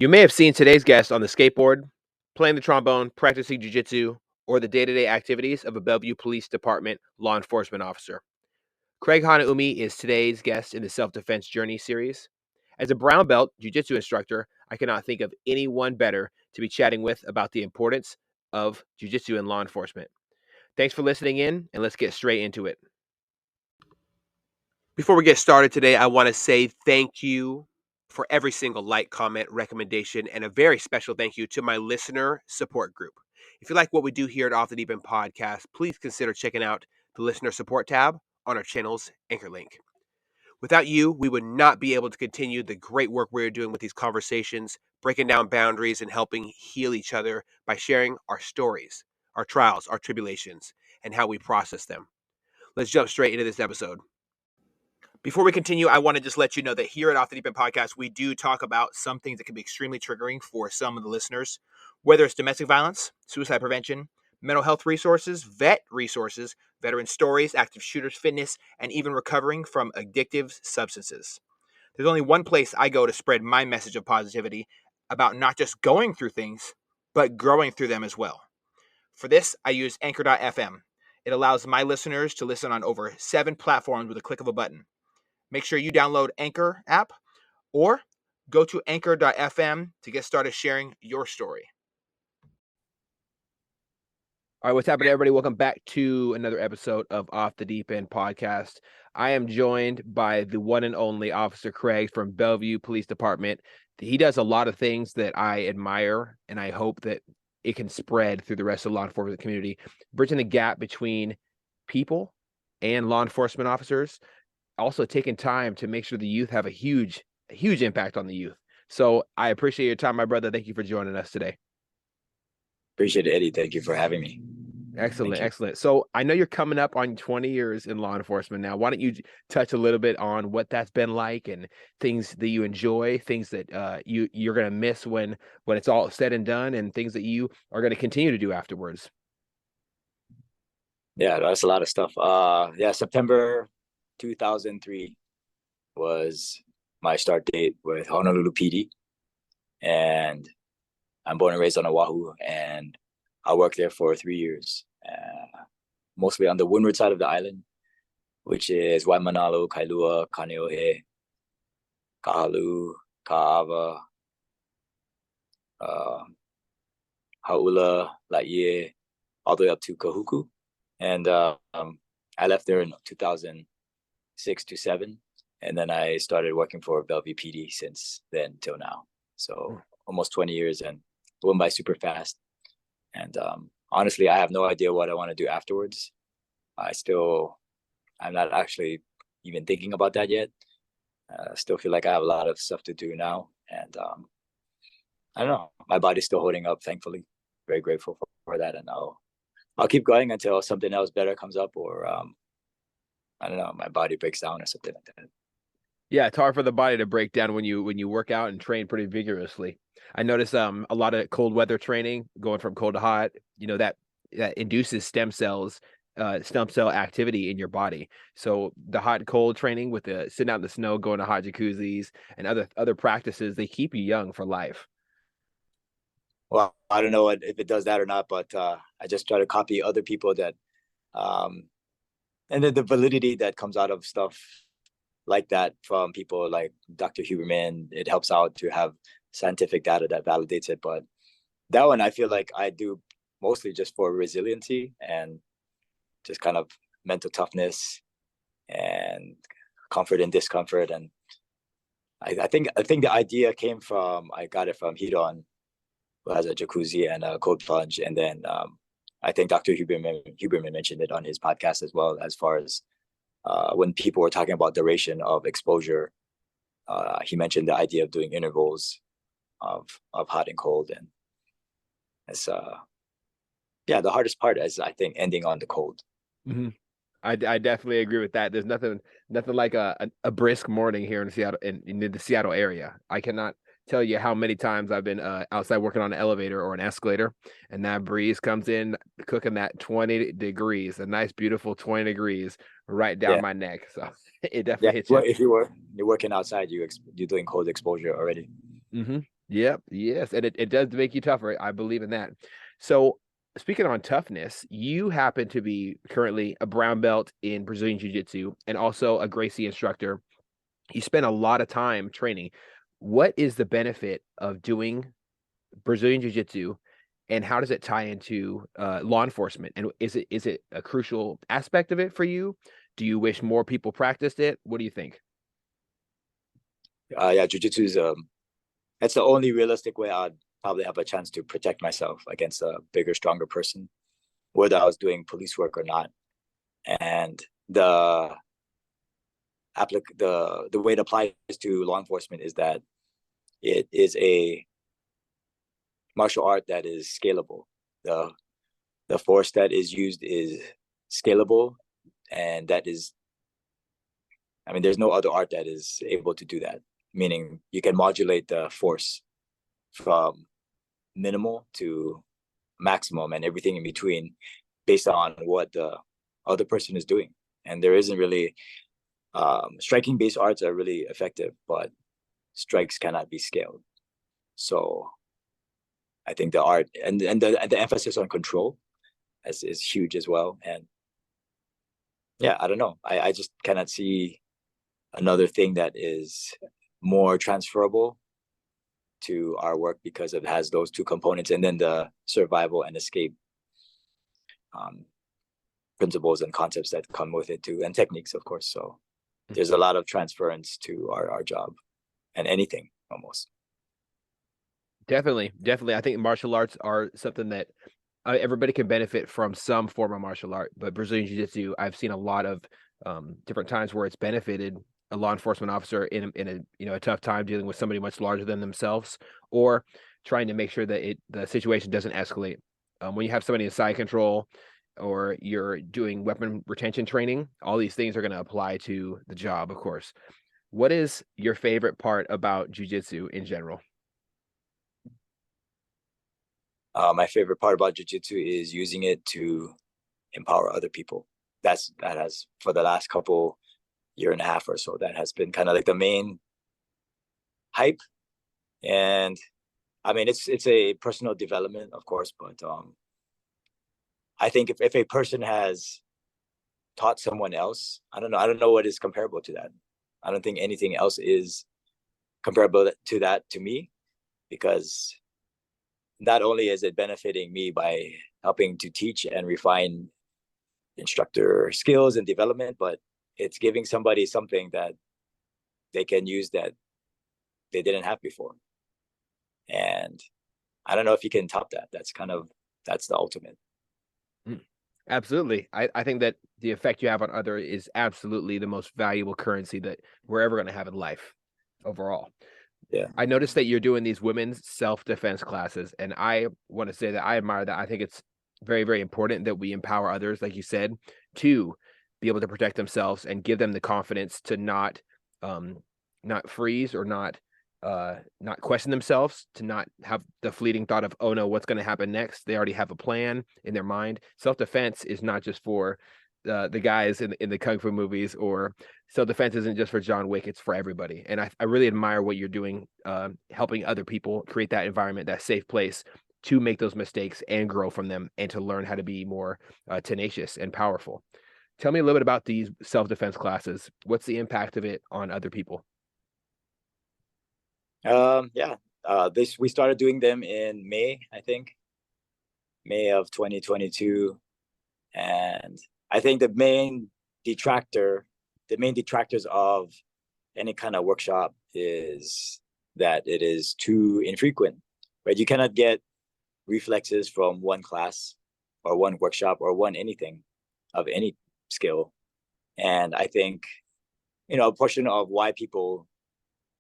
You may have seen today's guest on the skateboard, playing the trombone, practicing jiu-jitsu, or the day-to-day activities of a Bellevue Police Department law enforcement officer. Craig Hanaumi is today's guest in the Self-Defense Journey series. As a brown belt jiu-jitsu instructor, I cannot think of anyone better to be chatting with about the importance of jiu-jitsu in law enforcement. Thanks for listening in, and let's get straight into it. Before we get started today, I want to say thank you for every single like, comment, recommendation, and a very special thank you to my listener support group. If you like what we do here at Off the Deep End Podcast, please consider checking out the listener support tab on our channel's anchor link. Without you, we would not be able to continue the great work we're doing with these conversations, breaking down boundaries and helping heal each other by sharing our stories, our trials, our tribulations, and how we process them. Let's jump straight into this episode. Before we continue, I want to just let you know that here at Off the Deep End Podcast, we do talk about some things that can be extremely triggering for some of the listeners, whether it's domestic violence, suicide prevention, mental health resources, veteran stories, active shooters, fitness, and even recovering from addictive substances. There's only one place I go to spread my message of positivity about not just going through things, but growing through them as well. For this, I use Anchor.fm. It allows my listeners to listen on over 7 platforms with a click of a button. Make sure you download Anchor app or go to anchor.fm to get started sharing your story. All right, what's happening, everybody? Welcome back to another episode of Off the Deep End Podcast. I am joined by the one and only Officer Craig from Bellevue Police Department. He does a lot of things that I admire, and I hope that it can spread through the rest of the law enforcement community, bridging the gap between people and law enforcement officers. Also taking time to make sure the youth have a huge impact on the youth. So I appreciate your time, my brother. Thank you for joining us today. Appreciate it, Eddie. Thank you for having me. Excellent. So I know you're coming up on 20 years in law enforcement now. Why don't you touch a little bit on what that's been like and things that you enjoy, things that you're going to miss when it's all said and done, and things that you are going to continue to do afterwards. Yeah, that's a lot of stuff. September 2003 was my start date with Honolulu PD, and I'm born and raised on Oahu, and I worked there for 3 years, mostly on the windward side of the island, which is Waimanalo, Kailua, Kaneohe, Kahalu, Ka'ava, Hau'ula, Laie, all the way up to Kahuku. And I left there in 2006 to 7, and then I started working for Bellevue PD since then till now. So almost 20 years, and it went by super fast. And honestly, I have no idea what I want to do afterwards. I'm not actually even thinking about that yet. I still feel like I have a lot of stuff to do now, and I don't know. My body's still holding up, thankfully. Very grateful for that, and I'll keep going until something else better comes up, or I don't know, my body breaks down or something like that. Yeah, it's hard for the body to break down when you work out and train pretty vigorously. I notice a lot of cold weather training, going from cold to hot, that induces stem cell activity in your body. So the hot and cold training with the sitting out in the snow, going to hot jacuzzis and other practices, they keep you young for life. Well, I don't know if it does that or not, but I just try to copy other people that, and then the validity that comes out of stuff like that from people like Dr. Huberman, it helps out to have scientific data that validates it. But that one, I feel like I do mostly just for resiliency and just kind of mental toughness and comfort and discomfort. And I think the idea came from, I got it from Hidon, who has a jacuzzi and a cold plunge. And then I think Dr. Huberman mentioned it on his podcast as well, as far as when people were talking about duration of exposure, he mentioned the idea of doing intervals of hot and cold. And it's the hardest part is, I think, ending on the cold. Mm-hmm. I definitely agree with that. There's nothing like a brisk morning here in Seattle, in the Seattle area. I cannot tell you how many times I've been outside working on an elevator or an escalator, and that breeze comes in, cooking that 20 degrees, a nice, beautiful 20 degrees right down my neck. So it definitely hits you. Well, if you're working outside, you're doing cold exposure already. Mm-hmm. Yep. Yes. And it does make you tougher. I believe in that. So speaking on toughness, you happen to be currently a brown belt in Brazilian Jiu-Jitsu and also a Gracie instructor. You spend a lot of time training. What is the benefit of doing Brazilian Jiu-Jitsu, and how does it tie into law enforcement? And is it a crucial aspect of it for you? Do you wish more people practiced it? What do you think? Yeah, jujitsu is that's the only realistic way I'd probably have a chance to protect myself against a bigger, stronger person, whether I was doing police work or not. And the way it applies to law enforcement is that it is a martial art that is scalable. The the force that is used is scalable, and that is, I mean, there's no other art that is able to do that. Meaning you can modulate the force from minimal to maximum and everything in between based on what the other person is doing. And there isn't really striking based arts are really effective, but strikes cannot be scaled. So I think the art and the emphasis on control is huge as well. And yeah, I don't know. I just cannot see another thing that is more transferable to our work because it has those two components, and then the survival and escape um, principles and concepts that come with it too, and techniques, of course. So there's a lot of transference to our job and anything almost. Definitely, definitely. I think martial arts are something that everybody can benefit from some form of martial art, but Brazilian Jiu-Jitsu, I've seen a lot of different times where it's benefited a law enforcement officer in a a tough time dealing with somebody much larger than themselves, or trying to make sure that the situation doesn't escalate. When you have somebody in side control, or you're doing weapon retention training, all these things are going to apply to the job, of course. What is your favorite part about Jiu-Jitsu in general? My favorite part about jujitsu is using it to empower other people. That has for the last couple year and a half or so, that has been kind of like the main hype. And I mean, it's a personal development, of course, but I think if a person has taught someone else, I don't know what is comparable to that. I don't think anything else is comparable to that to me, because not only is it benefiting me by helping to teach and refine instructor skills and development, but it's giving somebody something that they can use that they didn't have before. And I don't know if you can top that. That's the ultimate. Mm. Absolutely. I think that the effect you have on other is absolutely the most valuable currency that we're ever going to have in life overall. Yeah. I noticed that you're doing these women's self-defense classes, and I want to say that I admire that. I think it's very, very important that we empower others, like you said, to be able to protect themselves and give them the confidence to um, not freeze or not question themselves, to not have the fleeting thought of, oh no, what's going to happen next? They already have a plan in their mind. Self-defense is not just for the guys in the kung fu movies, or self-defense isn't just for John Wick, it's for everybody. And I really admire what you're doing, helping other people create that environment, that safe place to make those mistakes and grow from them, and to learn how to be more tenacious and powerful. Tell me a little bit about these self-defense classes. What's the impact of it on other people? Yeah. This we started doing them in May, I think, May of 2022, and I think detractor, the main detractors of any kind of workshop is that it is too infrequent. Right? You cannot get reflexes from one class or one workshop or one anything of any skill. And I think, a portion of why people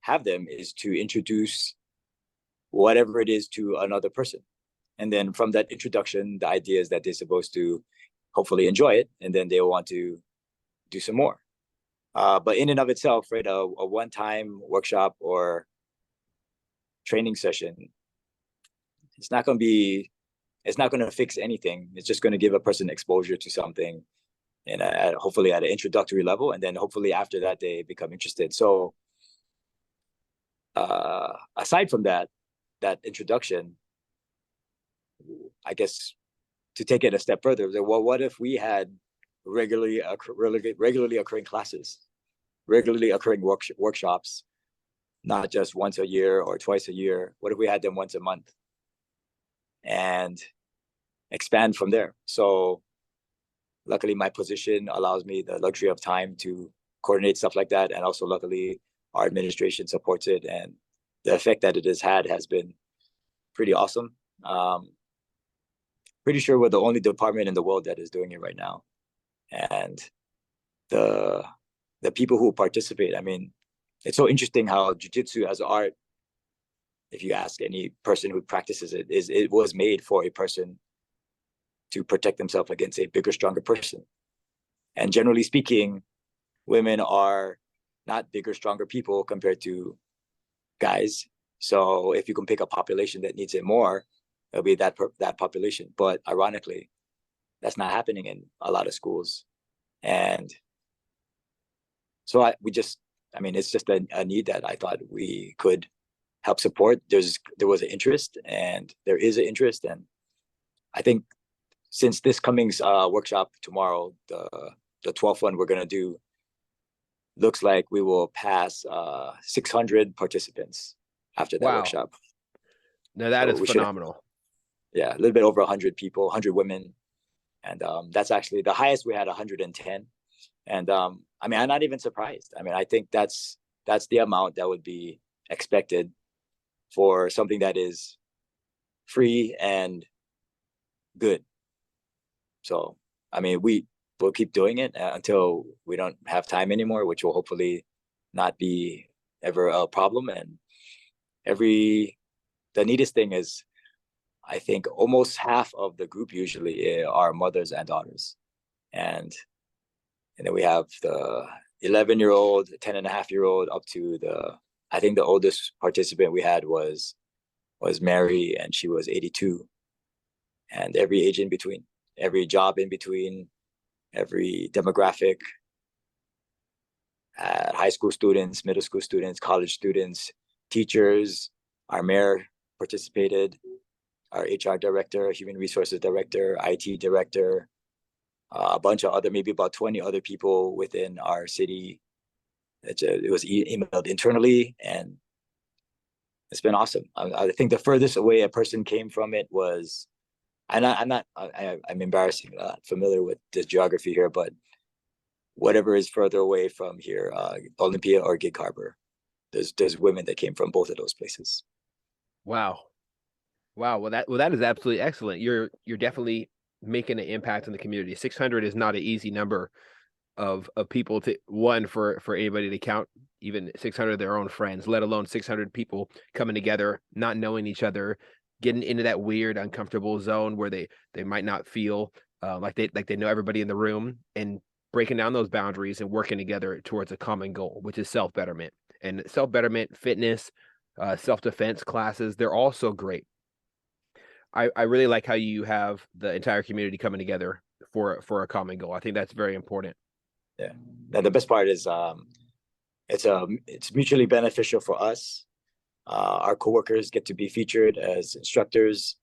have them is to introduce whatever it is to another person. And then from that introduction, the idea is that they're supposed to hopefully enjoy it, and then they'll want to do some more. But in and of itself, right, a one-time workshop or training session, it's not going to be, it's not going to fix anything. It's just going to give a person exposure to something, and hopefully at an introductory level, and then hopefully after that they become interested. So aside from that, that introduction, I guess to take it a step further, well, what if we had regularly occurring classes, regularly occurring workshops, not just once a year or twice a year? What if we had them once a month and expand from there? So luckily, my position allows me the luxury of time to coordinate stuff like that. And also, luckily, our administration supports it. And the effect that it has had has been pretty awesome. Pretty sure we're the only department in the world that is doing it right now. And the people who participate, I mean, it's so interesting how jiu-jitsu as an art, if you ask any person who practices it, it was made for a person to protect themselves against a bigger, stronger person. And generally speaking, women are not bigger, stronger people compared to guys. So if you can pick a population that needs it more, it'll be that population. But ironically, that's not happening in a lot of schools. And so it's just a need that I thought we could help support. There was an interest, and there is an interest. And I think since this coming workshop tomorrow, the 12th one we're going to do, looks like we will pass 600 participants after that workshop. Now that is phenomenal. Yeah, a little bit over 100 people, 100 women. And that's actually the highest. We had 110. And I mean, I'm not even surprised. I mean, I think that's the amount that would be expected for something that is free and good. So, I mean, we'll keep doing it until we don't have time anymore, which will hopefully not be ever a problem. And the neatest thing is, I think almost half of the group usually are mothers and daughters. And then we have the 11-year-old, 10-and-a-half-year-old, up to I think the oldest participant we had was Mary, and she was 82. And every age in between, every job in between, every demographic, high school students, middle school students, college students, teachers. Our mayor participated, our HR director, human resources director, IT director, a bunch of maybe about 20 other people within our city. It was emailed internally, and it's been awesome. I think the furthest away a person came from it was, I'm embarrassing, not familiar with this geography here, but whatever is further away from here, Olympia or Gig Harbor, there's women that came from both of those places. Wow. Well, that is absolutely excellent. You're definitely making an impact in the community. 600 is not an easy number of people for anybody to count, even 600 of their own friends, let alone 600 people coming together, not knowing each other, getting into that weird, uncomfortable zone where they might not feel like they know everybody in the room, and breaking down those boundaries and working together towards a common goal, which is self-betterment. And self-betterment, fitness, self-defense classes, they're all so great. I really like how you have the entire community coming together for a common goal. I think that's very important. Yeah. Now the best part is it's mutually beneficial for us. Our coworkers get to be featured as instructors,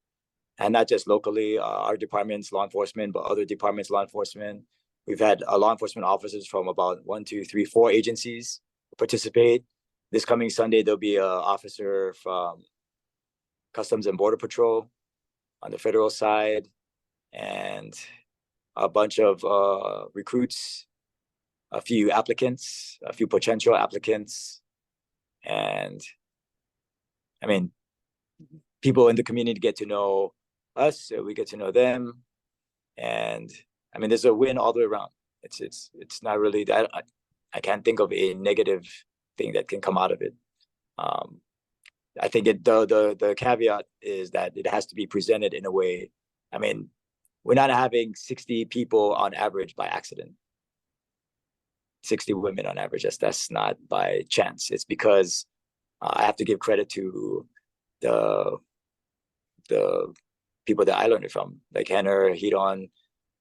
and not just locally, our department's law enforcement, but other departments' law enforcement. We've had law enforcement officers from about 1, 2, 3, 4 agencies participate. This coming Sunday, there'll be an officer from Customs and Border Patrol on the federal side, and a bunch of recruits, a few applicants, a few potential applicants. And I mean, people in the community get to know us, so we get to know them. And I mean, there's a win all the way around. It's not really that. I can't think of a negative thing that can come out of it. I think the caveat is that it has to be presented in a way. I mean, we're not having 60 people on average by accident. 60 women on average. That's not by chance. It's because I have to give credit to the people that I learned it from, like Henner, Hidon,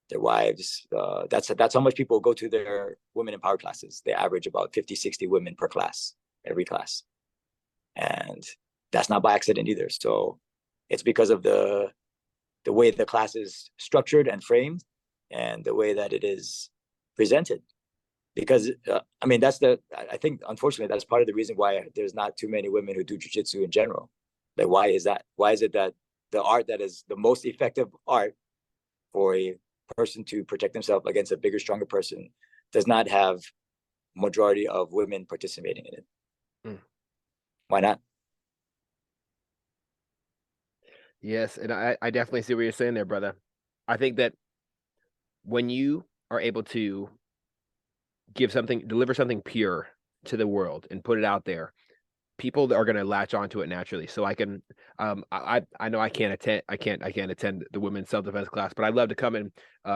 their wives. That's how much people go to their women in power classes. They average about 50, 60 women per class, every class. And that's not by accident either. So it's because of the way the class is structured and framed, and the way that it is presented. Because I mean, I think unfortunately that's part of the reason why there's not too many women who do jiu-jitsu in general. Like, why is that? Why is it that the art that is the most effective art for a person to protect themselves against a bigger, stronger person does not have majority of women participating in it? Mm. Why not? Yes, and I definitely see what you're saying there, brother. I think that when you are able to deliver something pure to the world and put it out there, people are going to latch onto it naturally. So I know I can't attend the women's self-defense class, but I'd love to come and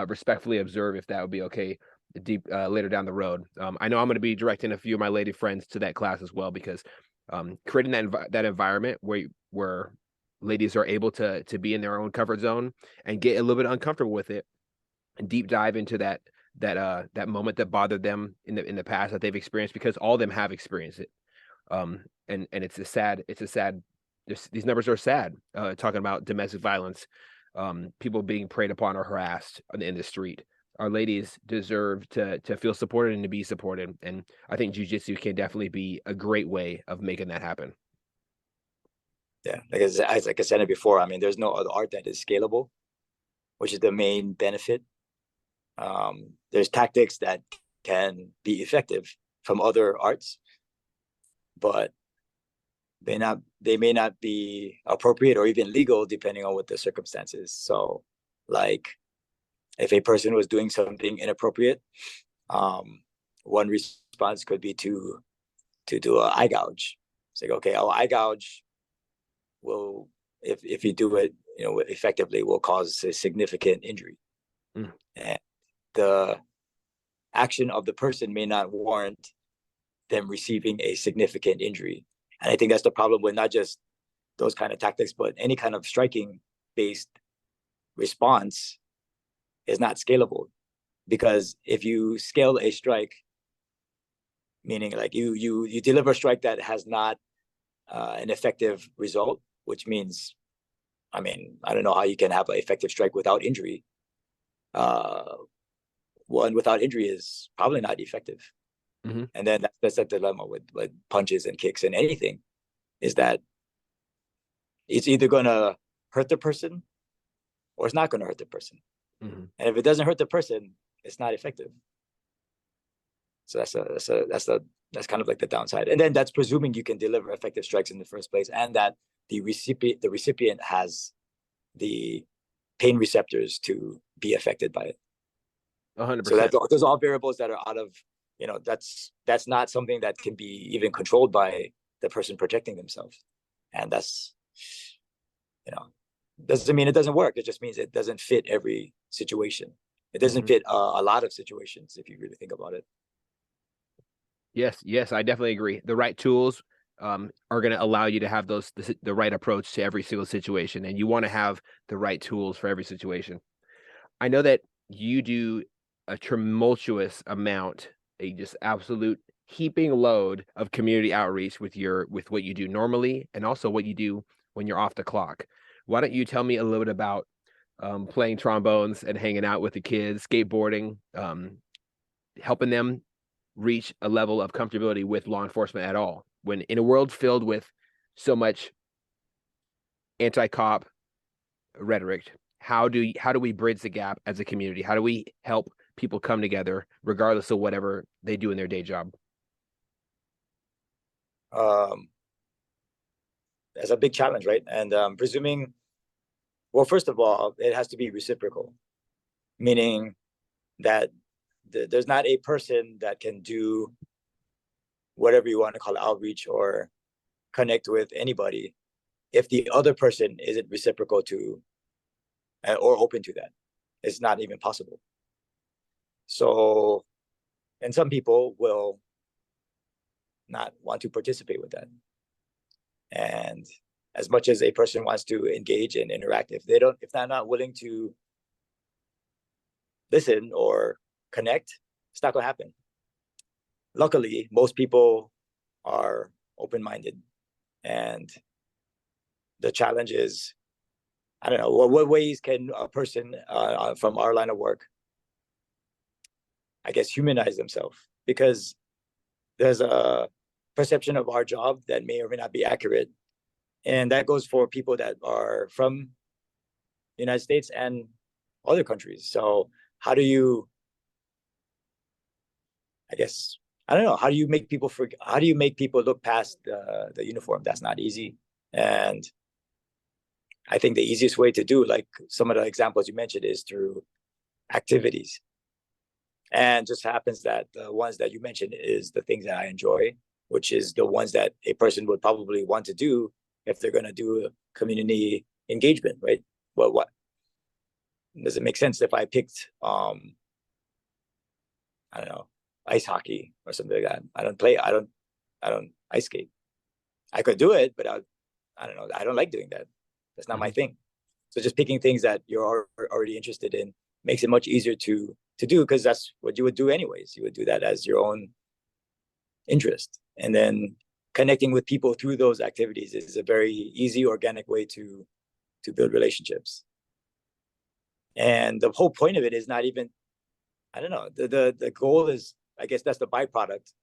respectfully observe if that would be okay deep later down the road. I know I'm going to be directing a few of my lady friends to that class as well, because creating that environment where ladies are able to be in their own comfort zone and get a little bit uncomfortable with it and deep dive into that moment that bothered them in the past that they've experienced, because all of them have experienced it. And it's a sad these numbers are sad, talking about domestic violence, people being preyed upon or harassed in the street. Our ladies deserve to feel supported and to be supported, and I think jiu-jitsu can definitely be a great way of making that happen. Yeah, like I said it before, I mean, there's no other art that is scalable, which is the main benefit. There's tactics that can be effective from other arts, but they may not be appropriate or even legal depending on what the circumstances. So, like, if a person was doing something inappropriate, one response could be to do an eye gouge. It's like, okay, our eye gouge will, if you do it, effectively, will cause a significant injury. Mm. And the action of the person may not warrant them receiving a significant injury. And I think that's the problem with not just those kind of tactics, but any kind of striking based response is not scalable. Because if you scale a strike, meaning like you deliver a strike that has not an effective result, which means, I mean, I don't know how you can have an effective strike without injury. One without injury is probably not effective. Mm-hmm. And then that's a dilemma with punches and kicks and anything, is that it's either going to hurt the person or it's not going to hurt the person. Mm-hmm. And if it doesn't hurt the person, it's not effective. So that's kind of like the downside. And then that's presuming you can deliver effective strikes in the first place, and that the recipient has the pain receptors to be affected by it. 100%. So that those are all variables that are out of, that's not something that can be even controlled by the person protecting themselves. And that's, doesn't mean it doesn't work. It just means it doesn't fit every situation. It doesn't fit a lot of situations, if you really think about it. Yes, I definitely agree. The right tools are going to allow you to have the right approach to every single situation, and you want to have the right tools for every situation. I know that you do a tumultuous amount, a just absolute heaping load of community outreach with what you do normally, and also what you do when you're off the clock. Why don't you tell me a little bit about playing trombones and hanging out with the kids, skateboarding, helping them reach a level of comfortability with law enforcement at all, when in a world filled with so much anti-cop rhetoric? How do we bridge the gap as a community? How do we help people come together regardless of whatever they do in their day job? That's a big challenge, right? And presuming, well, first of all, it has to be reciprocal, meaning that there's not a person that can do whatever you want to call outreach or connect with anybody if the other person isn't reciprocal to or open to that. It's not even possible. So, and some people will not want to participate with that. And as much as a person wants to engage and interact, if they're not willing to listen or connect, it's not going to happen. Luckily, most people are open-minded, and the challenge is, I don't know, what ways can a person from our line of work, I guess, humanize themselves? Because there's a perception of our job that may or may not be accurate. And that goes for people that are from the United States and other countries. So how do you, I guess, I don't know, how do you make people forget, how do you make people look past the uniform? That's not easy. And I think the easiest way to do, like some of the examples you mentioned, is through activities. And just happens that the ones that you mentioned is the things that I enjoy, which is the ones that a person would probably want to do if they're going to do a community engagement, right? Well, what does it make sense if I picked, I don't know, ice hockey or something like that? I don't ice skate. I could do it, but I don't know. I don't like doing that. That's not my thing. So just picking things that you're already interested in makes it much easier to do, because that's what you would do anyways. You would do that as your own interest, and then connecting with people through those activities is a very easy, organic way to build relationships. And the whole point of it is not even, I don't know, the goal is, I guess that's the byproduct,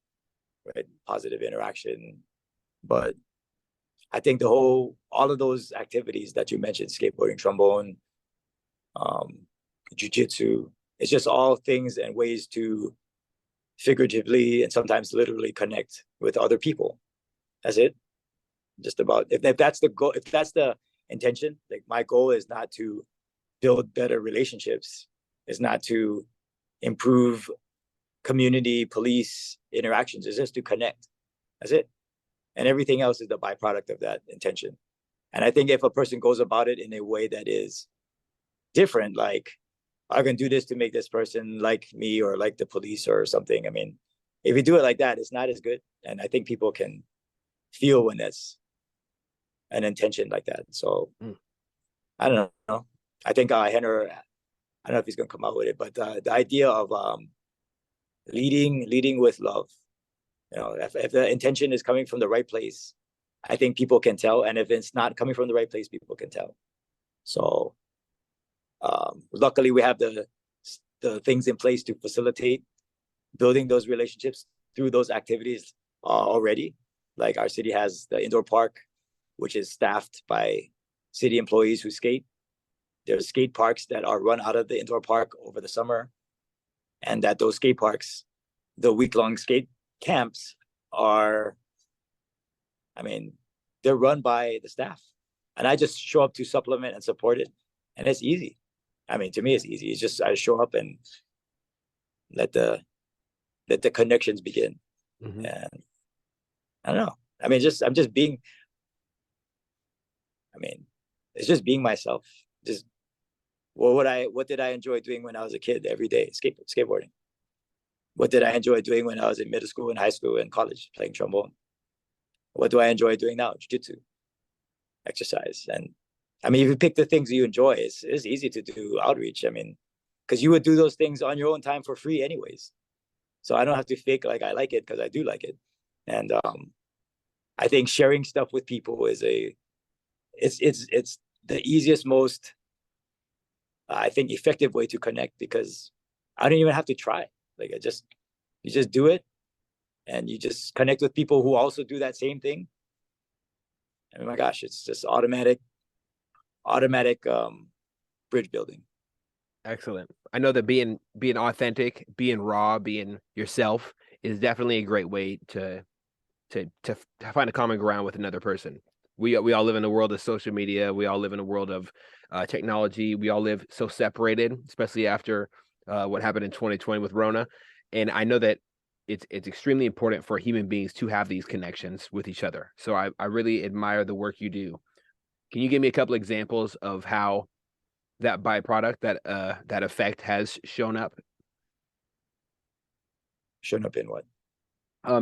right? Positive interaction. But I think all of those activities that you mentioned, skateboarding, trombone, jiu-jitsu, it's just all things and ways to figuratively and sometimes literally connect with other people. That's it. Just about, if that's the goal, if that's the intention, like my goal is not to build better relationships, is not to improve community police interactions, is just to connect. That's it. And everything else is the byproduct of that intention. And I think if a person goes about it in a way that is different, like, I can do this to make this person like me or like the police or something. I mean, if you do it like that, it's not as good. And I think people can feel when that's an intention like that. So I don't know. I think Henner, I don't know if he's going to come out with it, but the idea of leading with love, if the intention is coming from the right place, I think people can tell. And if it's not coming from the right place, people can tell. So luckily we have the things in place to facilitate building those relationships through those activities already. Like our city has the indoor park, which is staffed by city employees who skate. There's skate parks that are run out of the indoor park over the summer. And that those skate parks, the week-long skate camps are, I mean, they're run by the staff. And I just show up to supplement and support it. And it's easy. I mean, to me, it's easy. It's just I show up and let the connections begin. And I don't know. I mean, I'm just being, I mean, it's just being myself. Just what did I enjoy doing when I was a kid every day? Skateboarding. What did I enjoy doing when I was in middle school and high school and college, playing trombone? What do I enjoy doing now? Jiu-jitsu, exercise. And I mean, if you pick the things you enjoy, it's easy to do outreach. I mean, because you would do those things on your own time for free anyways. So I don't have to fake like I like it, because I do like it. And I think sharing stuff with people is it's the easiest, most I think effective way to connect, because I don't even have to try. Like you just do it, and you just connect with people who also do that same thing. I mean, my gosh, it's just automatic bridge building. Excellent. I know that being authentic, being raw, being yourself is definitely a great way to find a common ground with another person. We all live in a world of social media. We all live in a world of technology. We all live so separated, especially after what happened in 2020 with Rona. And I know that it's extremely important for human beings to have these connections with each other. So I really admire the work you do. Can you give me a couple examples of how that byproduct, that effect has shown up? Shown up in what?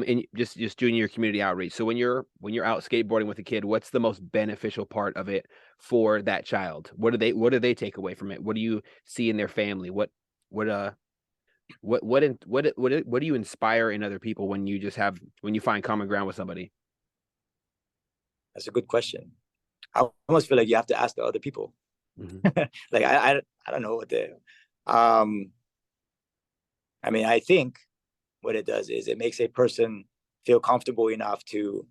In just doing your community outreach. So when you're out skateboarding with a kid, what's the most beneficial part of it for that child? What do they take away from it? What do you see in their family? What do you inspire in other people when you find common ground with somebody? That's a good question. I almost feel like you have to ask the other people. Mm-hmm. Like I don't know what they. Um, I mean, I think what it does is it makes a person feel comfortable enough to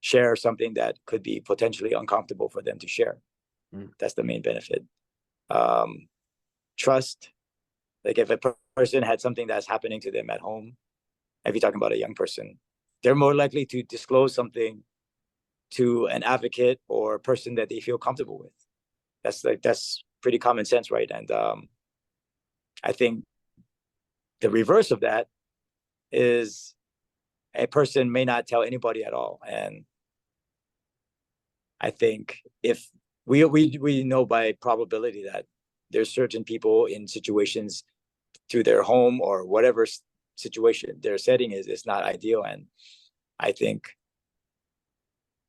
share something that could be potentially uncomfortable for them to share. Mm. That's the main benefit. Um, Trust. Like if a person had something that's happening to them at home, if you're talking about a young person, they're more likely to disclose something to an advocate or a person that they feel comfortable with. That's pretty common sense, right? And I think the reverse of that is a person may not tell anybody at all. And I think if we know by probability that there's certain people in situations to their home or whatever situation their setting is, it's not ideal. And I think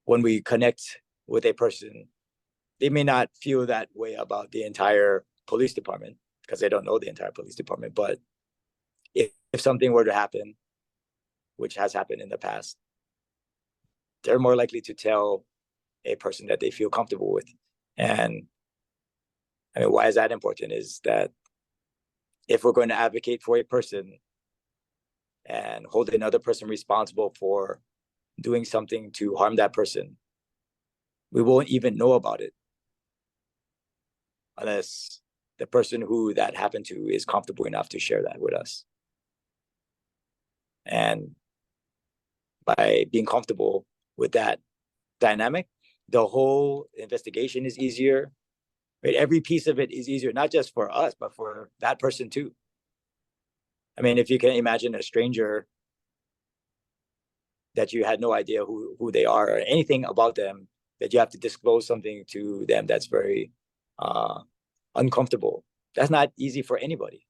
when we connect with a person, they may not feel that way about the entire police department because they don't know the entire police department. But if something were to happen, which has happened in the past, they're more likely to tell a person that they feel comfortable with. And I mean, why is that important? Is that if we're going to advocate for a person and hold another person responsible for doing something to harm that person, we won't even know about it unless the person who that happened to is comfortable enough to share that with us. And by being comfortable with that dynamic, the whole investigation is easier. Right? Every piece of it is easier, not just for us, but for that person too. I mean, if you can imagine a stranger that you had no idea who they are or anything about them, that you have to disclose something to them that's very uh, uncomfortable. That's not easy for anybody.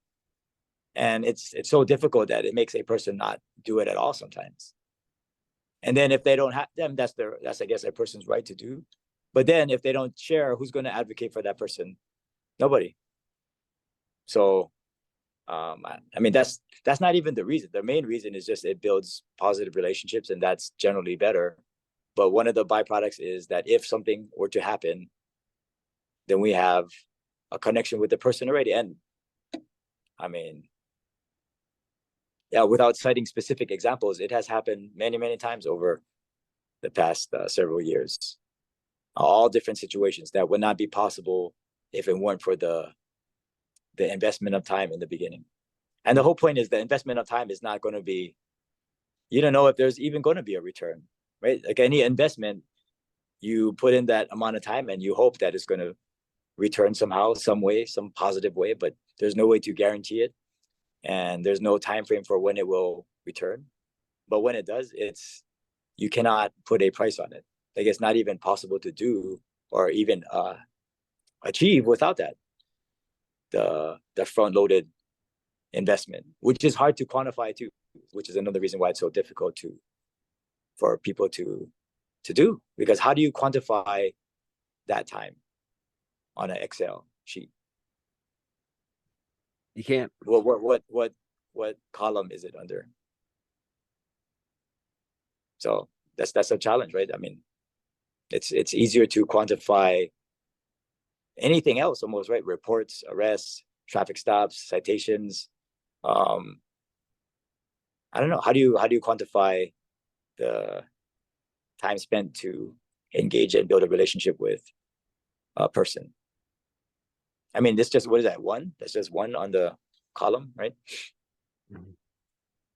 And it's so difficult that it makes a person not do it at all sometimes. And then if they don't have them, that's I guess a person's right to do. But then if they don't share, who's going to advocate for that person? Nobody. So I mean that's not even the reason. The main reason is just it builds positive relationships, and that's generally better. But one of the byproducts is that if something were to happen, then we have a connection with the person already. And I mean, yeah, without citing specific examples, it has happened many, many times over the past several years. All different situations that would not be possible if it weren't for the investment of time in the beginning. And the whole point is the investment of time is not going to be, you don't know if there's even going to be a return, right? Like any investment, you put in that amount of time and you hope that it's going to return somehow, some way, some positive way, but there's no way to guarantee it. And there's no time frame for when it will return. But when it does, you cannot put a price on it. Like it's not even possible to do or even achieve without that. The front loaded investment, which is hard to quantify too, which is another reason why it's so difficult for people to do. Because how do you quantify that time on an Excel sheet? You can't. What column is it under? So that's a challenge, right? I mean, it's easier to quantify anything else almost, right? Reports, arrests, traffic stops, citations. Um, I don't know. How do you quantify the time spent to engage and build a relationship with a person? I mean, this just what is that one? That's just one on the column, right? Mhm.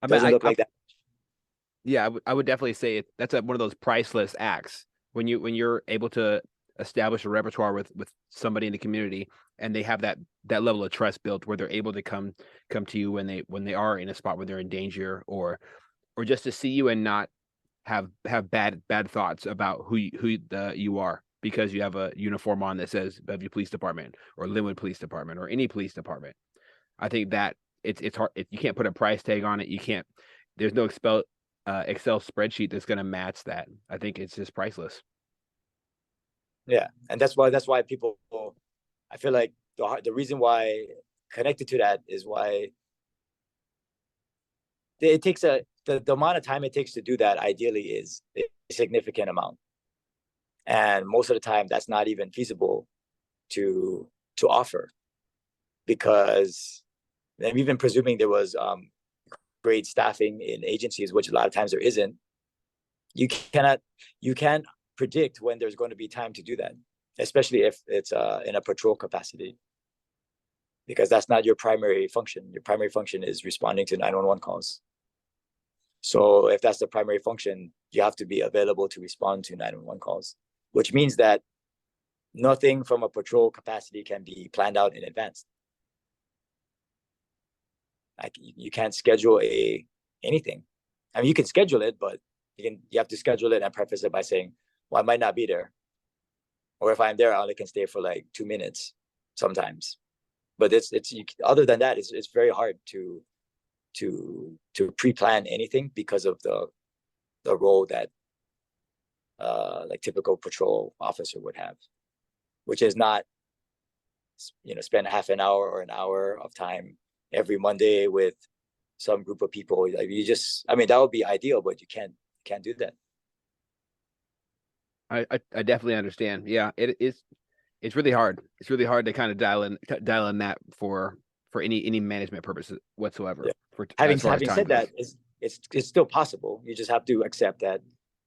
I mean, Doesn't look I like that. yeah, I would definitely say that's one of those priceless acts when you're able to establish a repertoire with somebody in the community and they have that level of trust built where they're able to come to you when they are in a spot where they're in danger or just to see you and not have bad thoughts about you are because you have a uniform on that says Bellevue Police Department or Linwood Police Department or any police department. I think that it's hard. You can't put a price tag on it. You can't. There's no Excel spreadsheet that's going to match that. I think it's just priceless. Yeah, and that's why people. I feel like the reason why connected to that is why it takes the amount of time it takes to do that. Ideally, is significant amount. And most of the time, that's not even feasible to offer, because and even presuming there was great staffing in agencies, which a lot of times there isn't, you can't predict when there's going to be time to do that, especially if it's in a patrol capacity, because that's not your primary function. Your primary function is responding to 911 calls. So if that's the primary function, you have to be available to respond to 911 calls, which means that nothing from a patrol capacity can be planned out in advance. Like you can't schedule anything. I mean, you can schedule it, but you have to schedule it and preface it by saying, well, I might not be there. Or if I'm there, I only can stay for like 2 minutes sometimes. But it's other than that, it's very hard to pre-plan anything because of the role that like typical patrol officer would have, which is not, spend half an hour or an hour of time every Monday with some group of people. Like that would be ideal, but you can't do that. I definitely understand. Yeah, it's really hard. It's really hard to kind of dial in that for any management purposes whatsoever. Yeah. For having said that, it's still possible. You just have to accept that,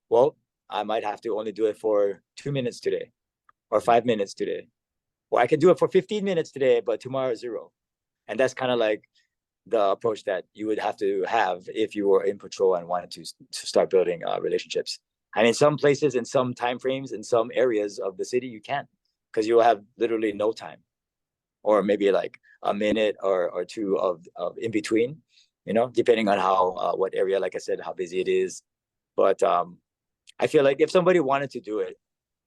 well, I might have to only do it for 2 minutes today or 5 minutes today, or I can do it for 15 minutes today, but tomorrow 0. And that's kind of like the approach that you would have to have if you were in patrol and wanted to start building relationships. And in some places, in some time frames, in some areas of the city, you can't, because you will have literally no time, or maybe like a minute or two of in between, depending on how what area, like I said, how busy it is. But I feel like if somebody wanted to do it,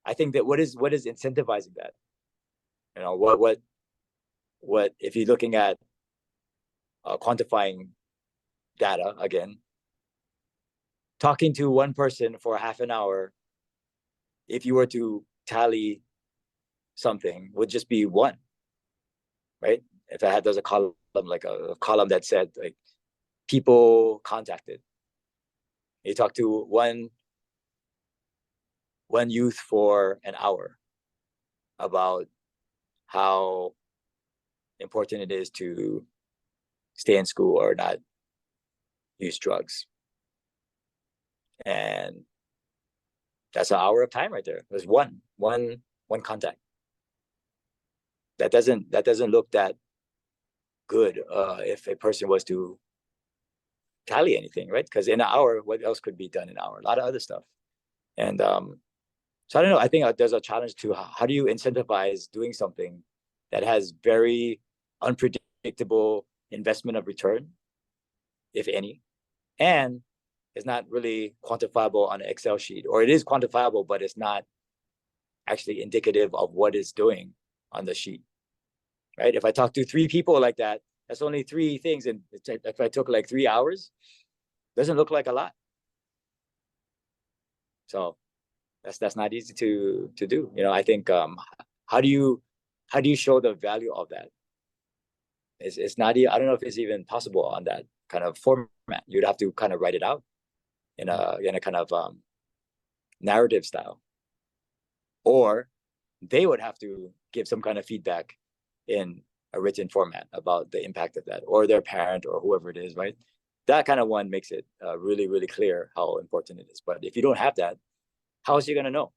I think that what is incentivizing that? What if you're looking at quantifying data again, talking to one person for half an hour, if you were to tally something, would just be one, right? If I had, there's a column, like a column that said like people contacted, you talk to one youth for an hour about how important it is to stay in school or not use drugs, and that's an hour of time right there. There's one contact. That doesn't look that good if a person was to tally anything, right? Because in an hour, what else could be done in an hour? A lot of other stuff. And so I don't know. I think there's a challenge to how do you incentivize doing something that has very unpredictable investment of return, if any, and is not really quantifiable on an Excel sheet, or it is quantifiable, but it's not actually indicative of what it's doing on the sheet, right? If I talk to 3 people like that, that's only 3 things. And if I took like 3 hours, doesn't look like a lot. So that's not easy to do. I think how do you show the value of that? It's not, I don't know if it's even possible on that kind of format. You'd have to kind of write it out in a kind of narrative style, or they would have to give some kind of feedback in a written format about the impact of that, or their parent or whoever it is, right? That kind of one makes it really, really clear how important it is. But if you don't have that, how is you going to know,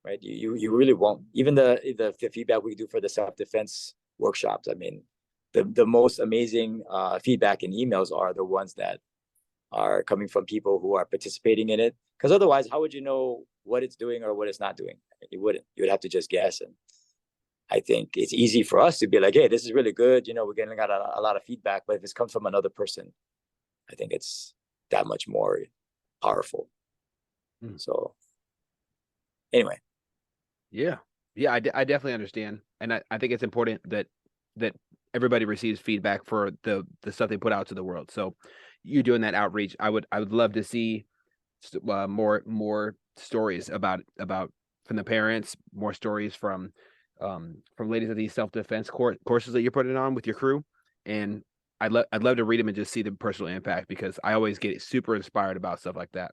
right? You really won't. Even the feedback we do for the self-defense workshops, I mean, the most amazing feedback in emails are the ones that are coming from people who are participating in it. Because otherwise, how would you know what it's doing or what it's not doing? You wouldn't. You would have to just guess. And I think it's easy for us to be like, hey, this is really good. We're getting a lot of feedback. But if it comes from another person, I think it's that much more powerful. So anyway. Yeah. I definitely understand. And I think it's important that everybody receives feedback for the stuff they put out to the world. So you doing that outreach, I would love to see more stories about from the parents, more stories from ladies of these self-defense courses that you're putting on with your crew. And I'd love to read them and just see the personal impact, because I always get super inspired about stuff like that.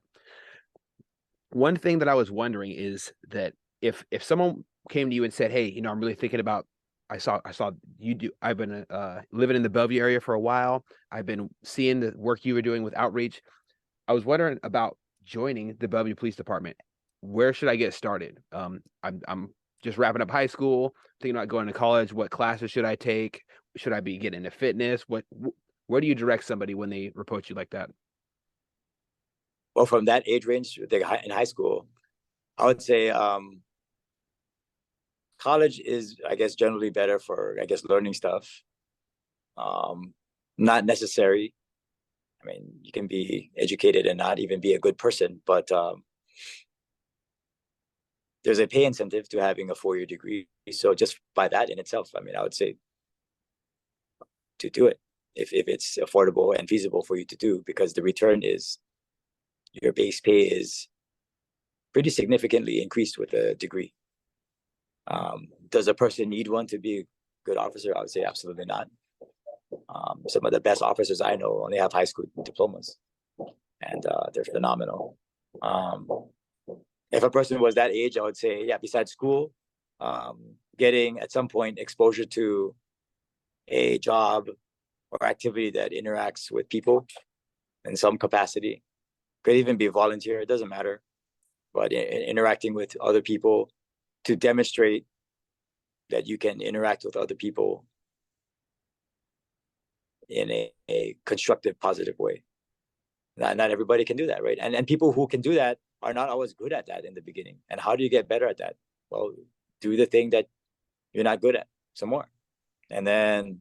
one thing that I was wondering is that if someone came to you and said, "Hey, I'm really thinking about," I saw you do. I've been living in the Bellevue area for a while. I've been seeing the work you were doing with outreach. I was wondering about joining the Bellevue Police Department. Where should I get started? I'm just wrapping up high school, thinking about going to college. What classes should I take? Should I be getting into fitness? Where do you direct somebody when they approach you like that? Well, from that age range, in high school, I would say college is, I guess, generally better for, I guess, learning stuff. Not necessary. I mean, you can be educated and not even be a good person, but there's a pay incentive to having a 4-year degree. So just by that in itself, I mean, I would say to do it if it's affordable and feasible for you to do, because the return is, your base pay is pretty significantly increased with a degree. Does a person need one to be a good officer? I would say absolutely not. Some of the best officers I know only have high school diplomas, and they're phenomenal. If a person was that age, I would say, yeah, besides school, getting at some point exposure to a job or activity that interacts with people in some capacity. Could even be volunteer, it doesn't matter. But interacting with other people to demonstrate that you can interact with other people in a constructive, positive way. Not everybody can do that, right? And people who can do that are not always good at that in the beginning. And how do you get better at that? Well, do the thing that you're not good at some more. And then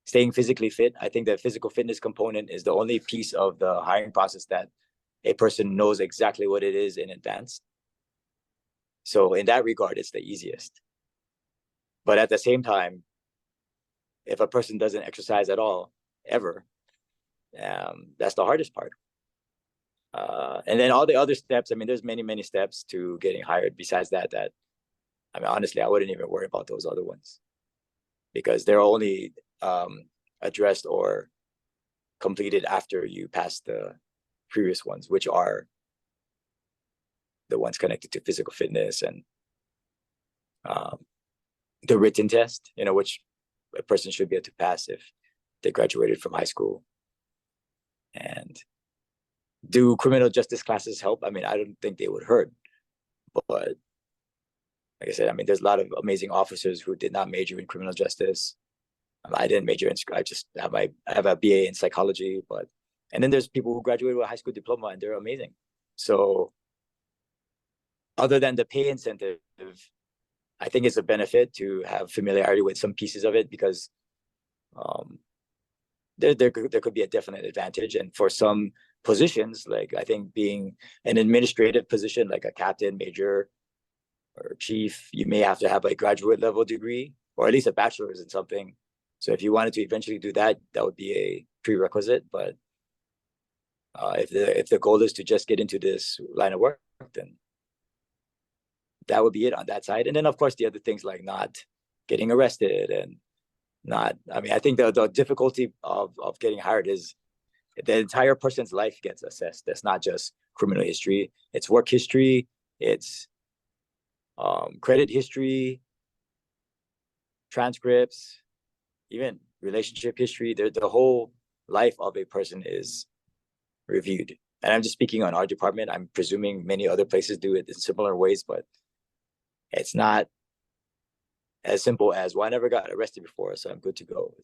staying physically fit. I think the physical fitness component is the only piece of the hiring process that a person knows exactly what it is in advance. So in that regard, it's the easiest. But at the same time, if a person doesn't exercise at all, ever, that's the hardest part. And then all the other steps, I mean, there's many steps to getting hired besides that, I mean, honestly, I wouldn't even worry about those other ones, because they're only addressed or completed after you pass the previous ones, which are the ones connected to physical fitness and the written test, which a person should be able to pass if they graduated from high school. And do criminal justice classes help? I mean, I don't think they would hurt, but like I said, I mean, there's a lot of amazing officers who did not major in criminal justice. I didn't major in, I just have I have a BA in psychology, and then there's people who graduated with a high school diploma and they're amazing. So other than the pay incentive, I think it's a benefit to have familiarity with some pieces of it, because there could be a definite advantage. And for some positions, like I think being an administrative position, like a captain, major, or chief, you may have to have a graduate level degree or at least a bachelor's in something. So if you wanted to eventually do that, that would be a prerequisite. But if the goal is to just get into this line of work, then that would be it on that side. And then of course the other things like not getting arrested and not, I mean, I think the difficulty of getting hired is the entire person's life gets assessed. That's not just criminal history, it's work history, it's credit history, transcripts, even relationship history. The whole life of a person is reviewed. And I'm just speaking on our department. I'm presuming many other places do it in similar ways, but it's not as simple as, well, I never got arrested before, so I'm good to go.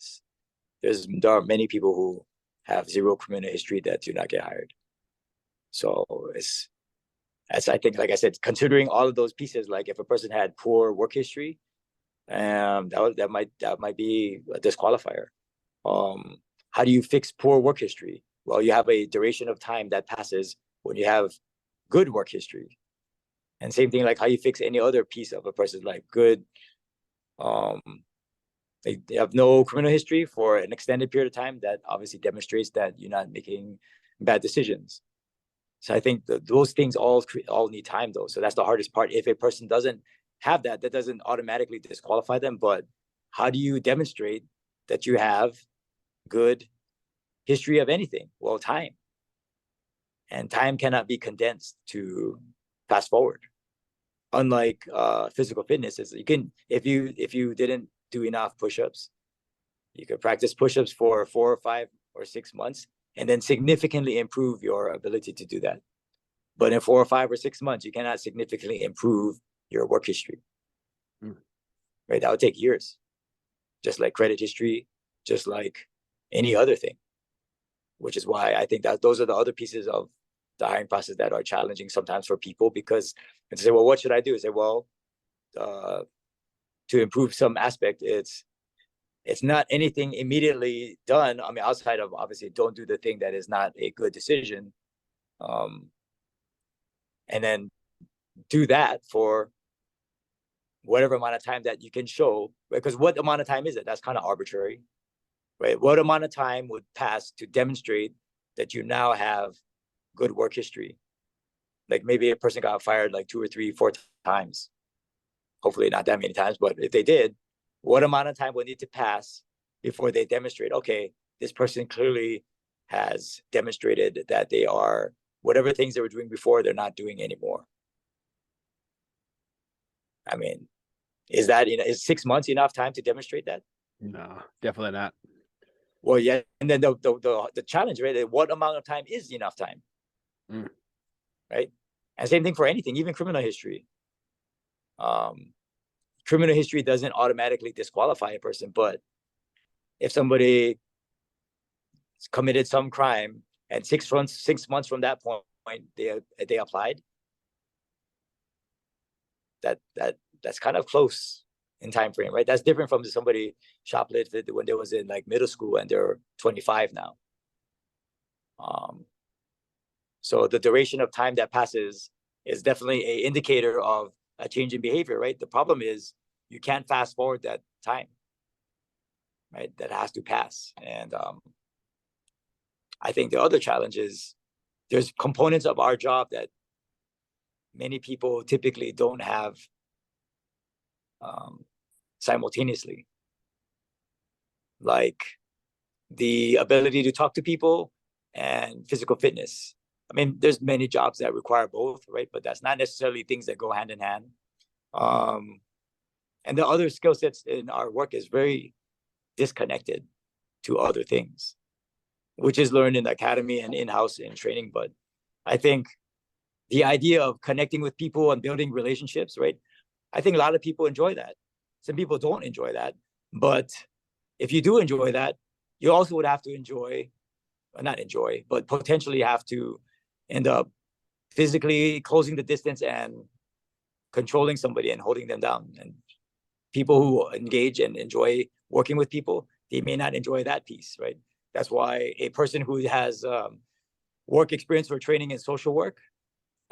There are many people who have zero criminal history that do not get hired. So I think, like I said, considering all of those pieces, like if a person had poor work history, that might be a disqualifier. How do you fix poor work history? Well, you have a duration of time that passes when you have good work history. And same thing, like how you fix any other piece of a person's life. Good, they have no criminal history for an extended period of time. That obviously demonstrates that you're not making bad decisions. So I think those things all need time, though. So that's the hardest part. If a person doesn't have that doesn't automatically disqualify them. But how do you demonstrate that you have good history of anything? Well, time. and time cannot be condensed to fast forward. Unlike physical fitness, is you can, if you didn't do enough push-ups, you could practice push-ups for 4 or 5 or 6 months and then significantly improve your ability to do that. But in 4 or 5 or 6 months, you cannot significantly improve your work history. Right? That would take years, just like credit history, just like any other thing. Which is why I think that those are the other pieces of the hiring process that are challenging sometimes for people, because they say, well, what should I do? I say, well, to improve some aspect, it's not anything immediately done. I mean, outside of obviously don't do the thing that is not a good decision. And then do that for whatever amount of time that you can show, because what amount of time is it? That's kind of arbitrary, right? What amount of time would pass to demonstrate that you now have good work history? Like maybe a person got fired like 2 or 3, 4 times. Hopefully not that many times, but if they did, what amount of time would need to pass before they demonstrate, okay, this person clearly has demonstrated that they are, whatever things they were doing before, they're not doing anymore. I mean, is 6 months enough time to demonstrate that? No, definitely not. Well, yeah, and then the challenge, right? What amount of time is enough time? Right? And same thing for anything, even criminal history. Criminal history doesn't automatically disqualify a person, but if somebody committed some crime and 6 months from that point they applied, that's kind of close in time frame, right? That's different from somebody shoplifted when they was in like middle school and they're 25 now. So the duration of time that passes is definitely an indicator of a change in behavior, right? The problem is you can't fast forward that time, right? That has to pass. And I think the other challenge is there's components of our job that many people typically don't have simultaneously, like the ability to talk to people and physical fitness. I mean, there's many jobs that require both, right? But that's not necessarily things that go hand in hand. And the other skill sets in our work is very disconnected to other things, which is learned in the academy and in-house in training. But I think the idea of connecting with people and building relationships, right? I think a lot of people enjoy that. Some people don't enjoy that. But if you do enjoy that, you also would have to enjoy, not enjoy, but potentially have to end up physically closing the distance and controlling somebody and holding them down. And people who engage and enjoy working with people, they may not enjoy that piece, right? That's why a person who has work experience for training in social work,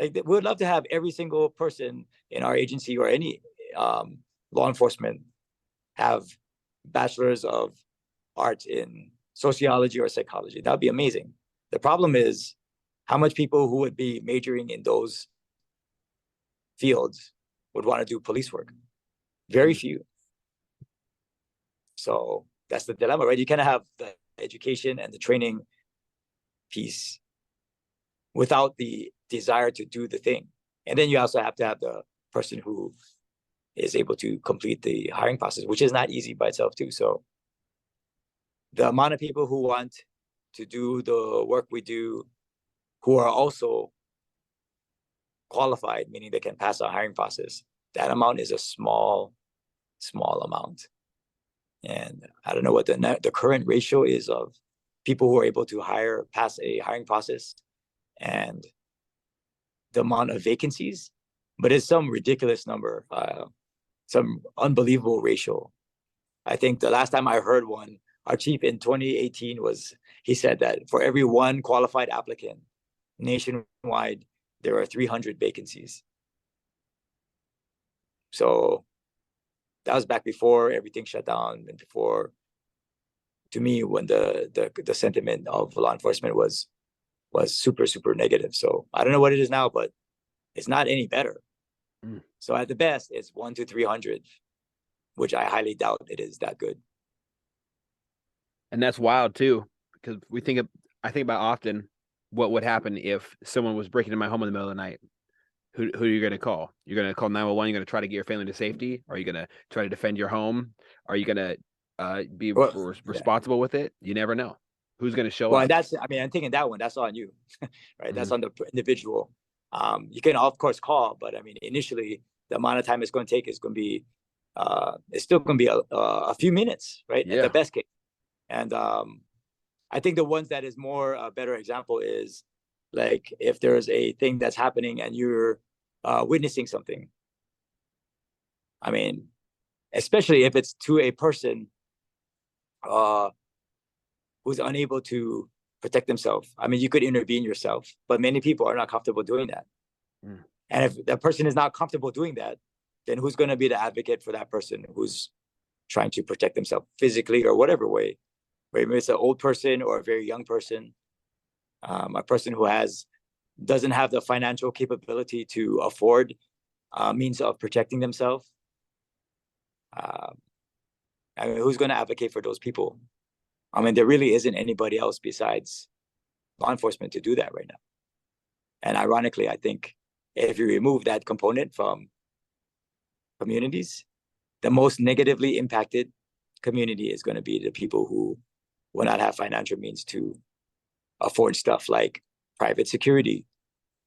like, we would love to have every single person in our agency or any law enforcement have bachelors of arts in sociology or psychology. That'd be amazing. The problem is how much people who would be majoring in those fields would want to do police work. Very few. So that's the dilemma, right? You kind of have the education and the training piece without the desire to do the thing. And then you also have to have the person who is able to complete the hiring process, which is not easy by itself too. So the amount of people who want to do the work we do, who are also qualified, meaning they can pass a hiring process, that amount is a small amount. And I don't know what the current ratio is of people who are able to pass a hiring process and the amount of vacancies, but it's some ridiculous number, some unbelievable ratio. I think the last time I heard one, our chief in 2018 he said that for every one qualified applicant nationwide, there are 300 vacancies. So that was back before everything shut down and before, to me, when the sentiment of law enforcement was super, super negative. So I don't know what it is now, but it's not any better. So at the best, it's 1 to 300, which I highly doubt it is that good. And that's wild too, because I think about often what would happen if someone was breaking in my home in the middle of the night? Who are you going to call? You're going to call 911. You're going to try to get your family to safety. Are you going to try to defend your home? Are you going to be Well, responsible with it? You never know who's going to show well, up. and that's, I mean, I'm thinking that one, that's on you, right? That's Mhm. on the individual. You can of course call, but I mean, initially the amount of time it's going to take is going to be, it's still going to be a few minutes, right? At Yeah. the best case. And I think the ones that is more a better example is like if there's a thing that's happening and you're witnessing something. I mean, especially if it's to a person uh, who's unable to protect themselves. I mean, you could intervene yourself, but many people are not comfortable doing that. Mm. And if that person is not comfortable doing that, then who's going to be the advocate for that person who's trying to protect themselves physically or whatever way? Maybe it's an old person or a very young person, a person who doesn't have the financial capability to afford means of protecting themselves. I mean, who's going to advocate for those people? I mean, there really isn't anybody else besides law enforcement to do that right now. And ironically, I think if you remove that component from communities, the most negatively impacted community is going to be the people who will not have financial means to afford stuff like private security,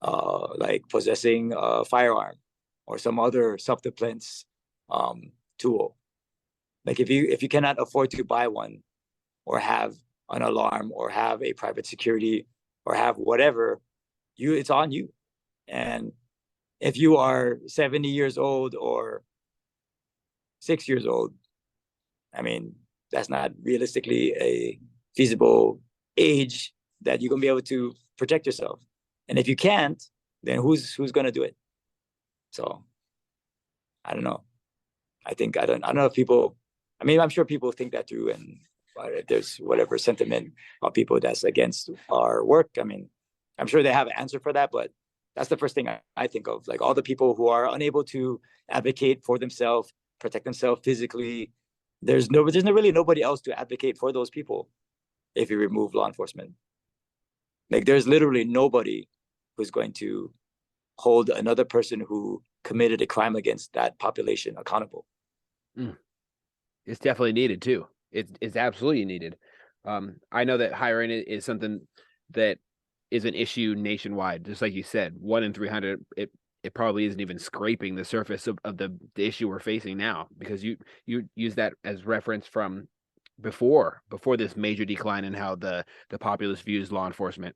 like possessing a firearm or some other self-defense tool. Like if you cannot afford to buy one or have an alarm or have a private security or have whatever, it's on you. And if you are 70 years old or 6 years old, I mean, that's not realistically a feasible age that you're gonna be able to protect yourself. And if you can't, then who's gonna do it? So I don't know. I don't know if people, I mean, I'm sure people think that through, and if there's whatever sentiment of people that's against our work, I mean, I'm sure they have an answer for that, but that's the first thing I think of. Like all the people who are unable to advocate for themselves, protect themselves physically. There's really nobody else to advocate for those people if you remove law enforcement. Like there's literally nobody who's going to hold another person who committed a crime against that population accountable. Mm. It's definitely needed too. It's absolutely needed. I know that hiring is something that is an issue nationwide. Just like you said, 1 in 300. It probably isn't even scraping the surface of the issue we're facing now, because you use that as reference from before this major decline in how the populace views law enforcement.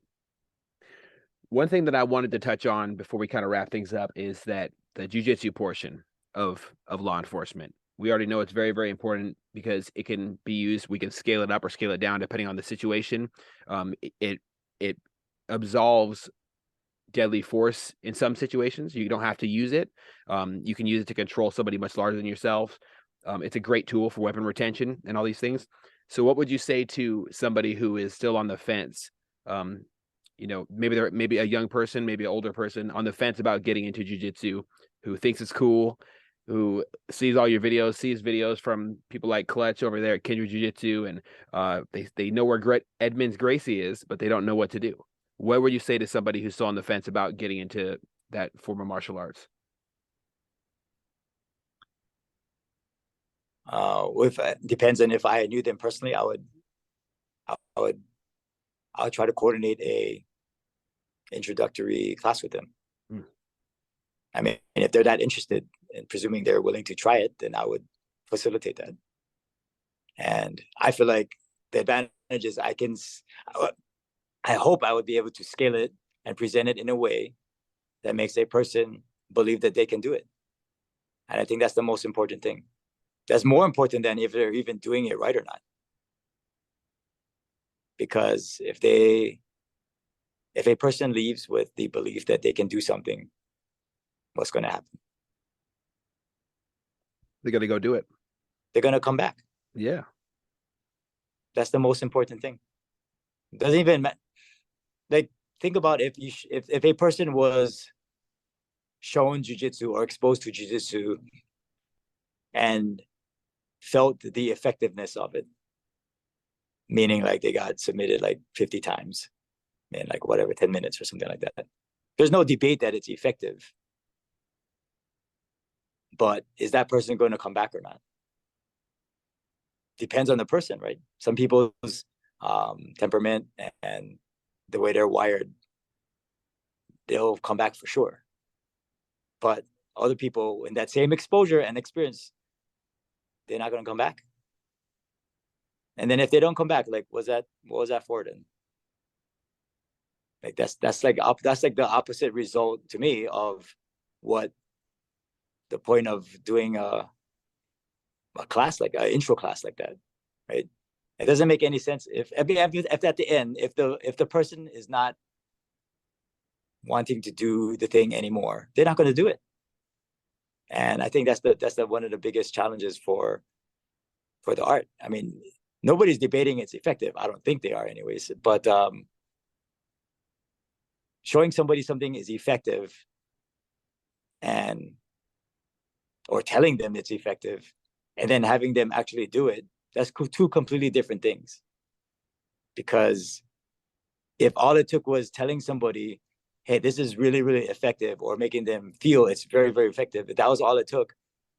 One thing that I wanted to touch on before we kind of wrap things up is that the jiu-jitsu portion of law enforcement. We already know it's very, very important because it can be used. We can scale it up or scale it down depending on the situation. It absolves deadly force in some situations. You don't have to use it. You can use it to control somebody much larger than yourself. It's a great tool for weapon retention and all these things. So what would you say to somebody who is still on the fence? Maybe a young person, maybe an older person on the fence about getting into jiu-jitsu, who thinks it's cool, who sees all your videos, sees videos from people like Clutch over there at Kindred Jiu-Jitsu, and they know where Edmonds Gracie is, but they don't know what to do. What would you say to somebody who's still on the fence about getting into that form of martial arts? Depends on if I knew them personally. I would try to coordinate a introductory class with them. Mm. I mean, if they're that interested, and presuming they're willing to try it, then I would facilitate that. And I feel like the advantage is I hope I would be able to scale it and present it in a way that makes a person believe that they can do it. And I think that's the most important thing. That's more important than if they're even doing it right or not. Because if a person leaves with the belief that they can do something, what's going to happen? They got to go do it. They're going to come back. Yeah. That's the most important thing. It doesn't even matter. Like, think about if a person was shown jiu-jitsu or exposed to jiu-jitsu and felt the effectiveness of it, meaning like they got submitted like 50 times, in like whatever 10 minutes or something like that. There's no debate that it's effective, but is that person going to come back or not? Depends on the person, right? Some people's temperament and the way they're wired, they'll come back for sure. But other people in that same exposure and experience, they're not going to come back. And then if they don't come back, like, what was that for then? Like that's like the opposite result to me of what the point of doing a class, like an intro class like that, right? It doesn't make any sense if at the end, if the person is not wanting to do the thing anymore, they're not going to do it. And I think that's the one of the biggest challenges for the art. I mean, nobody's debating it's effective. I don't think they are anyways, but showing somebody something is effective and or telling them it's effective and then having them actually do it, that's two completely different things. Because if all it took was telling somebody, hey, this is really, really effective, or making them feel it's very, very effective, if that was all it took,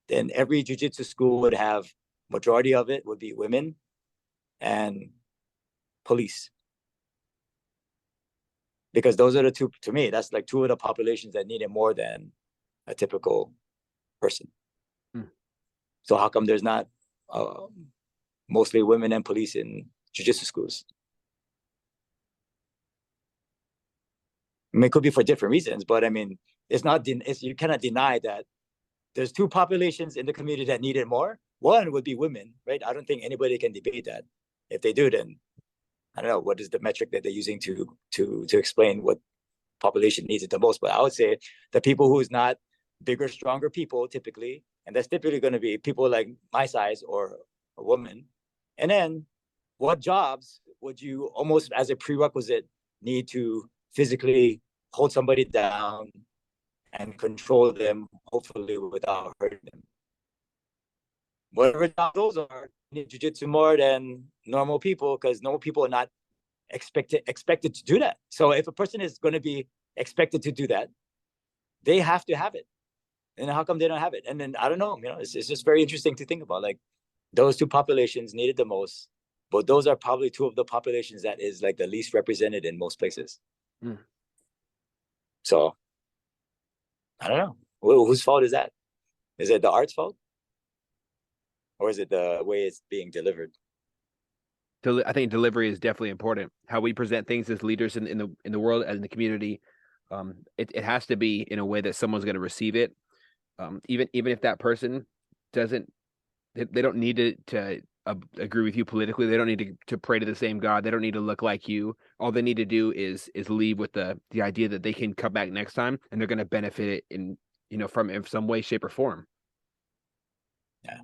then every jiu-jitsu school would have, majority of it would be women and police. Because those are the two, to me, that's like two of the populations that need it more than a typical person. So how come there's not mostly women and police in jiu-jitsu schools? I mean, it could be for different reasons, but I mean, you cannot deny that there's two populations in the community that need it more. One would be women, right? I don't think anybody can debate that. If they do, then I don't know what is the metric that they're using to explain what population needs it the most. But I would say the people who's not bigger, stronger people typically, and that's typically going to be people like my size or a woman. And then what jobs would you almost as a prerequisite need to physically hold somebody down and control them, hopefully without hurting them? Whatever jobs those are, you need jiu-jitsu more than normal people, because normal people are not expected to do that. So if a person is going to be expected to do that, they have to have it. And how come they don't have it? And then I don't know, it's just very interesting to think about. Like, those two populations need it the most, but those are probably two of the populations that is like the least represented in most places. So I don't know. Whose fault is that? Is it the art's fault? Or is it the way it's being delivered? I think delivery is definitely important. How we present things as leaders in the world and in the community, it has to be in a way that someone's going to receive it. Even if that person doesn't, they don't need to agree with you politically. They don't need to pray to the same God. They don't need to look like you. All they need to do is leave with the idea that they can come back next time and they're going to benefit it in from in some way, shape, or form. Yeah.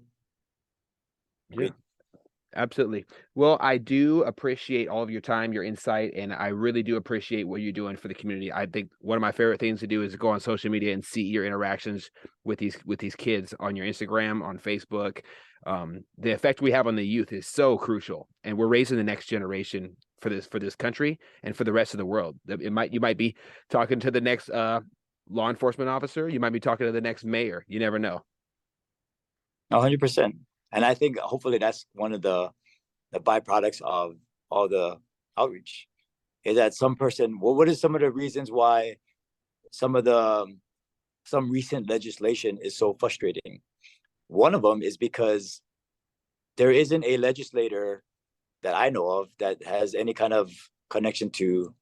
Absolutely. Well, I do appreciate all of your time, your insight, and I really do appreciate what you're doing for the community. I think one of my favorite things to do is go on social media and see your interactions with these kids on your Instagram, on Facebook. The effect we have on the youth is so crucial, and we're raising the next generation for this country and for the rest of the world. You might be talking to the next law enforcement officer. You might be talking to the next mayor. You never know. 100%. And I think hopefully that's one of the byproducts of all the outreach, is that some person, what is some of the reasons why some recent legislation is so frustrating? One of them is because there isn't a legislator that I know of that has any kind of connection to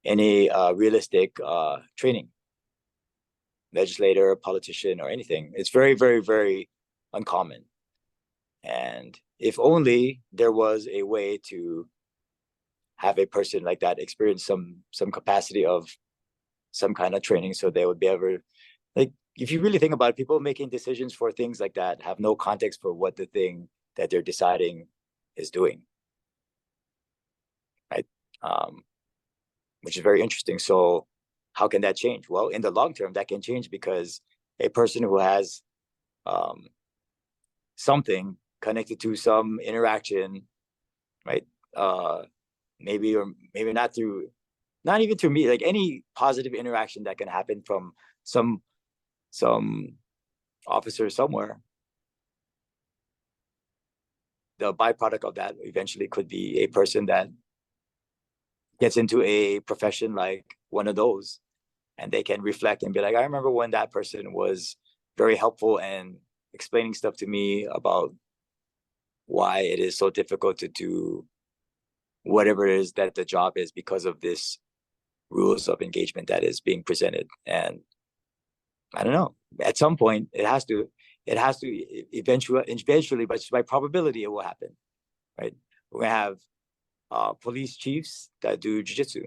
any realistic training, legislator, politician, or anything. It's very, very, very uncommon. And if only there was a way to have a person like that experience some capacity of some kind of training, so they would be able, like, if you really think about it, people making decisions for things like that have no context for what the thing that they're deciding is doing, right? Which is very interesting. So how can that change? Well, in the long term, that can change, because a person who has something connected to some interaction, right? Maybe or maybe not through not even to me, like any positive interaction that can happen from some officer somewhere, the byproduct of that eventually could be a person that gets into a profession like one of those, and they can reflect and be like, I remember when that person was very helpful and explaining stuff to me about why it is so difficult to do whatever it is that the job is because of this rules of engagement that is being presented. And I don't know, at some point it has to eventually, but by probability it will happen, right? We're gonna have police chiefs that do jiu-jitsu.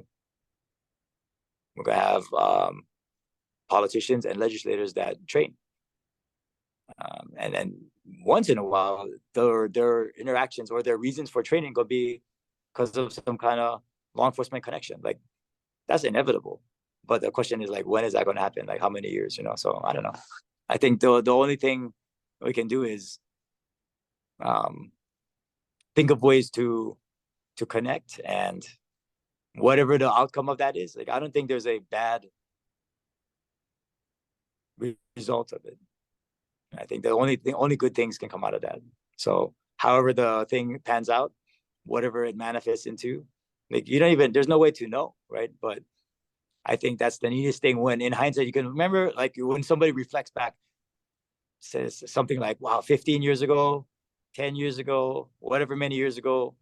We're gonna have politicians and legislators that train. And then once in a while, their interactions or their reasons for training could be because of some kind of law enforcement connection. Like, that's inevitable. But the question is, like, when is that going to happen? Like, how many years? So I don't know. I think the only thing we can do is think of ways to connect, and whatever the outcome of that is, like, I don't think there's a bad result of it. I think the only good things can come out of that. So however the thing pans out, whatever it manifests into, like, there's no way to know, right? But I think that's the neatest thing, when in hindsight you can remember, like, when somebody reflects back, says something like, wow, 15 years ago, 10 years ago, whatever many years ago,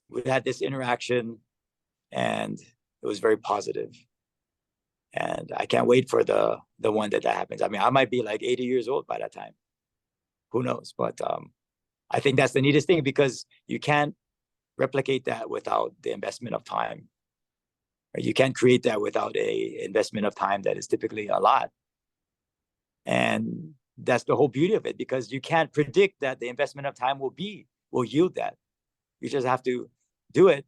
we had this interaction and it was very positive. And I can't wait for the one that happens. I mean, I might be like 80 years old by that time. Who knows? But I think that's the neatest thing, because you can't replicate that without the investment of time. You can't create that without a investment of time that is typically a lot. And that's the whole beauty of it, because you can't predict that the investment of time will yield that. You just have to do it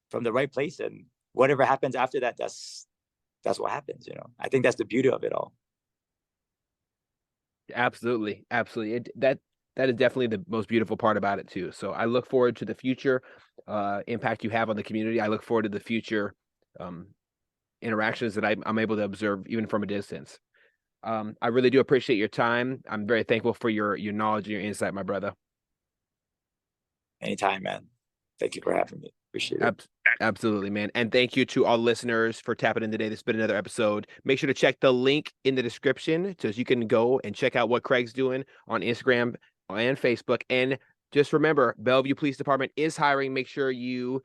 from the right place, and whatever happens after that, that's what happens. I think that's the beauty of it all. Absolutely. That is definitely the most beautiful part about it too. So I look forward to the future impact you have on the community. I look forward to the future interactions that I'm able to observe even from a distance. I really do appreciate your time. I'm very thankful for your knowledge and your insight, my brother. Anytime, man. Thank you for having me. Appreciate it. Absolutely, man. And thank you to all listeners for tapping in today. This has been another episode. Make sure to check the link in the description so you can go and check out what Craig's doing on Instagram and Facebook. And just remember, Bellevue Police Department is hiring. Make sure you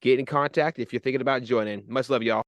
get in contact if you're thinking about joining. Much love, y'all.